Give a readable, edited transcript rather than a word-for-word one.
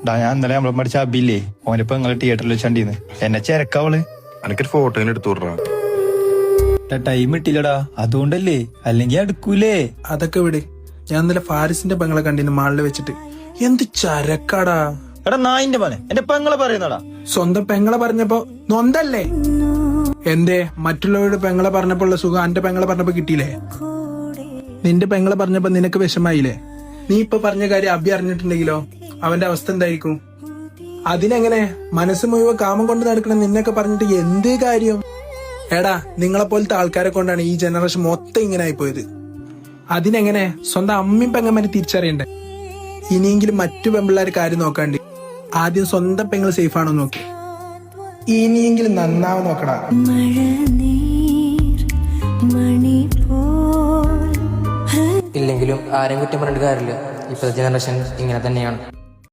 ഞാൻ ഇന്നലെ നമ്മളെ പഠിച്ച അബില്ലേ ഓനിപ്പോ നിങ്ങളെ തിയേറ്ററിൽ വെച്ചാണ്ടിന്ന് എന്നെ ചെരക്കവള് എനിക്കൊരു ഫോട്ടോ എടുത്തു വിടറാ. ടൈം ഇട്ടില്ലടാ അതുകൊണ്ടല്ലേ, അല്ലെങ്കിൽ അടുക്കൂലേ. അതൊക്കെ വിട്. ഞാൻ ഇന്നലെ ഫാരിസിന്റെ പെങ്ങളെ കണ്ടിന് മാളില് വെച്ചിട്ട്. എന്ത് ചരക്കാടാ. എടാ നായിന്റെ മോനെ എന്റെ പെങ്ങളെ പറയുന്നടാ. സ്വന്തം പെങ്ങളെ പറഞ്ഞപ്പോ നൊന്തല്ലേ? എന്തേ മറ്റുള്ളവരുടെ പെങ്ങളെ പറഞ്ഞപ്പോ ഉള്ള സുഖം എന്റെ പെങ്ങളെ പറഞ്ഞപ്പോ കിട്ടിയില്ലേ? നിന്റെ പെങ്ങളെ പറഞ്ഞപ്പോ നിനക്ക് വിഷമായില്ലേ? നീ ഇപ്പൊ പറഞ്ഞ കാര്യം അഭി അറിഞ്ഞിട്ടുണ്ടെങ്കിലോ അവന്റെ അവസ്ഥ എന്തായിരിക്കും? അതിനെങ്ങനെ മനസ്സ് മുഴുവൻ കാമം കൊണ്ട് നടക്കണം നിന്നൊക്കെ പറഞ്ഞിട്ട് എന്ത് കാര്യം? എടാ നിങ്ങളെ പോലത്തെ ആൾക്കാരെ കൊണ്ടാണ് ഈ ജനറേഷൻ മൊത്തം ഇങ്ങനെ ആയിപ്പോയത്. അതിനെങ്ങനെ സ്വന്തം അമ്മയും പെങ്ങന്മാരെ തിരിച്ചറിയണ്ടേ? ഇനിയെങ്കിലും മറ്റു പെമ്പിള്ളേർ കാര്യം നോക്കാണ്ട് ആദ്യം സ്വന്തം പെങ്ങൾ സേഫ് ആണോ നോക്കി. ഇനിയെങ്കിലും നന്നാവും നോക്കടാ. ഇല്ലെങ്കിലും ആരെയും കുറ്റം പറഞ്ഞിട്ട് കാര്യമില്ല. ഇപ്പോഴത്തെ ജനറേഷൻ ഇങ്ങനെ തന്നെയാണ്.